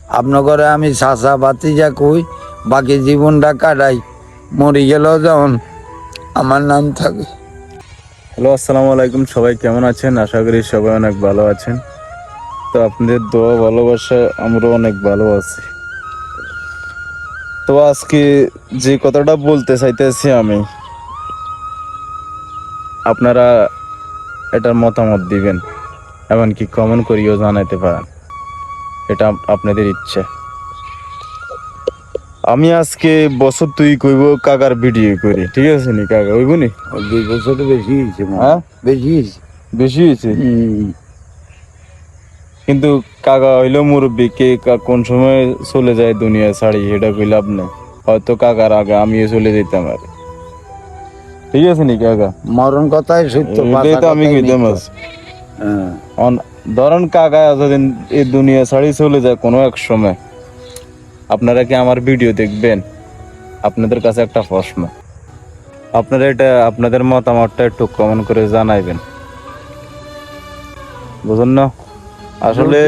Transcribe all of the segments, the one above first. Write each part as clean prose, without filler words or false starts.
আপনার আমি চাচা ভাতিজা কই, বাকি জীবনটা কাটাই, মরে গেলেও যেমন আমার নাম থাকে। হ্যালো, আসসালামু আলাইকুম। সবাই কেমন আছেন? আশা করি সবাই অনেক ভালো আছেন। তো আপনাদের দোয়া ভালোবাসা আমরা অনেক ভালো আছি। তো আজকে যে কথাটা বলতে চাইতেছি আমি, আপনারা এটার মতামত দিবেন, এমনকি কমেন্ট করিও জানাতে পারেন, এটা আপনাদের ইচ্ছা। আমি আজকে বছর তুই কইব কাকার ভিডিও করি, ঠিক আছে নি কাকা? হইব নি? 2 বছর বেশি হয়েছে। হ্যাঁ, বেশি হয়েছে। বেশি হয়েছে। কিন্তু কাকা হইলো মুরব্বী, কে কোন সময় চলে যায় দুনিয়া ছাড়ি এটা কই লাভ নেই। হয়তো কাকার আগে আমিও চলে যেতাম আর, ঠিক আছে নি কাকা? মরণ কথাই সত্য, এটাই তো আমি কইতাম। ধরেন কাকা যতদিন এই দুনিয়া ছাড়ি চলে যায় কোনো এক সময়, আপনারা কি আমার ভিডিও দেখবেন? আপনাদের কাছে একটা প্রশ্ন, আপনারা এটা আপনাদের মতামতটা একটু কমেন্ট করে জানাইবেন, বুঝুন না? আসলে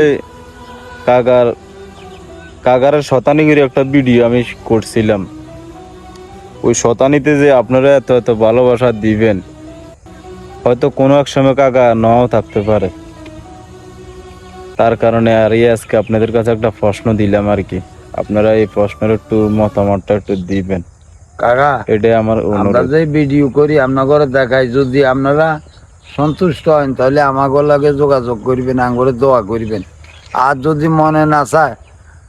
কাকারের শতানিগিরি একটা ভিডিও আমি করছিলাম, ওই শতানিতে যে আপনারা এত এত ভালোবাসা দিবেন, হয়তো কোনো এক সময় কাকা নাও থাকতে পারে। তার কারণে আর আজকে আপনাদের কাছে একটা প্রশ্ন দিলাম আর কি, আপনারা এই প্রশ্নের একটু মতামতটা একটু দিবেন কাকা। এটাই আমার আমরা অনুরোধ। যে ভিডিও করি আপনার দেখাই, যদি আপনারা সন্তুষ্ট হন তাহলে আমাকে লাগে যোগাযোগ করবেন, আঙ্গরে দোয়া করবেন। আর যদি মনে না চায়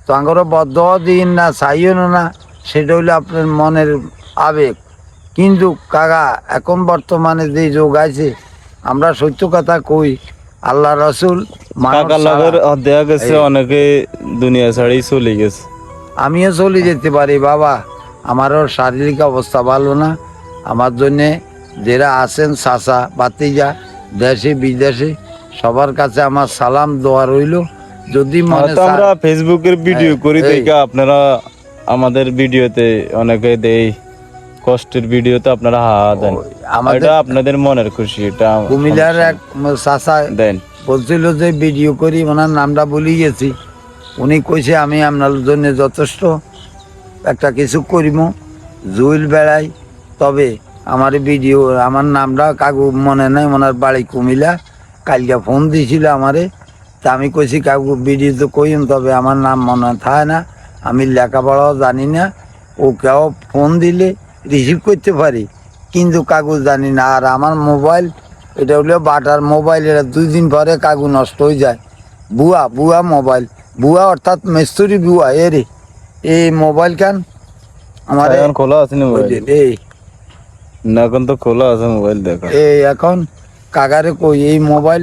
তো আঙ্গরে বদোয়া দিন না, চাইও না, সেটা হইলে আপনার মনের আবেগ। কিন্তু কাকা এখন বর্তমানে যে যোগ আছে, আমরা সত্য কথা কই, আল্লাহ রসুল কাকার লগের দেখা গেছে অনেকে দুনিয়া ছাড়ি চলে গেছে। আমিও চলে যেতে পারি বাবা, আমারও শারীরিক অবস্থা ভালো না। আমার জন্যে যারা আছেন চাচা ভাতিজা, দেশে বিদেশে, সবার কাছে আমার সালাম দোয়া রইল। যদি মনে আমরা ফেসবুকের ভিডিও করি দেখে আপনারা আমাদের ভিডিওতে অনেকে দেই কষ্টের ভিডিওতে আপনারা হা দেন, এটা আপনাদের মনের খুশি। এটা কুমিল্লার এক চাচা দেন বলছিল যে ভিডিও করি, ওনার নামটা ভুলে গেছি। উনি কইছে আমি আপনার জন্য যথেষ্ট একটা কিছু করিম, জুইল বেড়াই। তবে আমার ভিডিও, আমার নামটা কাকু মনে নাই, ওনার বাড়ি কুমিল্লা। কালকে ফোন দিয়েছিল আমারে, তা আমি কইছি কাকু ভিডিও তো কইম, তবে আমার নাম মনে থাকে না, আমি লেখাপড়াও জানি না। ও কেউ ফোন দিলে রিসিভ করতে পারি, কিন্তু কাকু জানি না। আর আমার মোবাইল, এটা হলো বাটার মোবাইল, এটা 2 দিন পরে কাকু নষ্ট হয়ে যায়। বুয়া মোবাইল, বুয়া অর্থাৎ মেস্তুরি বুয়া। এরে এই মোবাইল কান আমার খোলা আছে না মোবাইল? এই না, এখন তো খোলা আছে মোবাইল, দেখা এই এখন কাকারে কই এই মোবাইল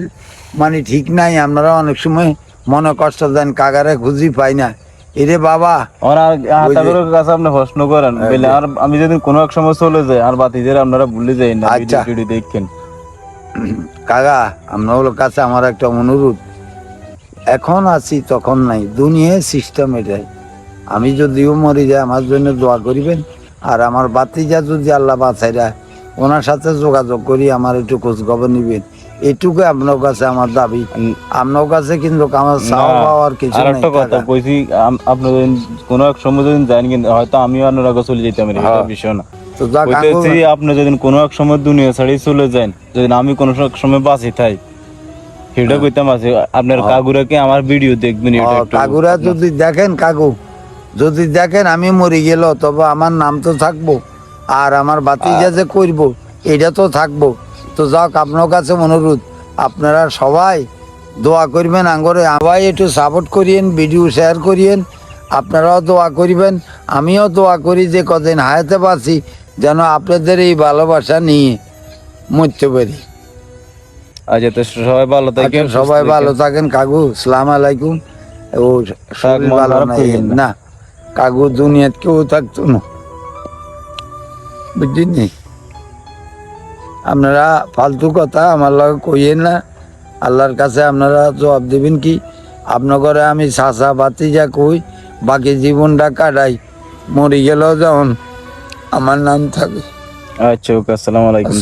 মানে ঠিক নাই। আপনারা অনেক সময় মনে কষ্ট দেন, কাকারে খুঁজি পাই না। এরে বাবা কাছে আপনি প্রশ্ন করেন, আর আমি যদি কোনো এক সময় চলে যাই আর বাতিদের আপনারা ভুলে যাই না, ভিডিও দেখেন। কাকা আপনার কাছে আমার একটা অনুরোধ, এখন আছি তখন নাই, দুনিয়ার সিস্টেম এটাই। আমি যদিও মরে যাই আমার জন্য দোয়া করিবেন। আর আমার বাতিজা যদি আল্লাহ বাঁচাইরা, ওনার সাথে যোগাযোগ করি, আমার একটু খোঁজ খবর নিবেন, এটুকু আপনার কাছে আমার দাবি। আপনার কাছে কিন্তু আমার চাওয়া পাওয়ার কিছু নাই। একটা কথা কইছি, আপনি কোনো এক সময় যদি যান, কিন্তু হয়তো আমিও আপনার আগে চলে যেতাম, এটা বিষয় না। আপনি যদি কোনো এক সময় দুনিয়া ছাড়ি চলে যান, যদি আমি কোনো সময় বাঁচি থাই, সেটা কইতাম আছে আপনার কাকুরাকে আমার ভিডিও দেখবেন। কাকুরা যদি দেখেন, কাকু যদি দেখেন আমি মরে গেল, তবে আমার নাম তো থাকবো, আর আমার বাতিজা যে করবো এটা তো থাকবো। তো যাক, আপনার কাছে অনুরোধ, আপনারা সবাই দোয়া করবেন, আঙ্গরে সবাই একটু সাপোর্ট করিয়েন, ভিডিও শেয়ার করিয়েন। আপনারাও দোয়া করিবেন, আমিও দোয়া করি যে কদিন হায়াতে পারছি যেন আপনাদের এই ভালোবাসা নিয়ে মরতে পারি। আচ্ছা, তো সবাই ভালো থাকেন, সবাই ভালো থাকেন। কাকু সালাম আলাইকুম। ও শরীর ভালো না কাকু, দুনিয়াত কেউ থাকতো না, বুঝছেন? আপনারা ফালতু কথা আমার লগে কইয়েন না। আল্লাহর কাছে আপনারা জবাব দেবেন কি? আপনার ঘরে আমি চাচা ভাতিজা কই, বাকি জীবনটা কাটাই, মরে গেলেও যেমন আমার নাম থাকে। আচ্ছা, ওকে, আসসালামু আলাইকুম।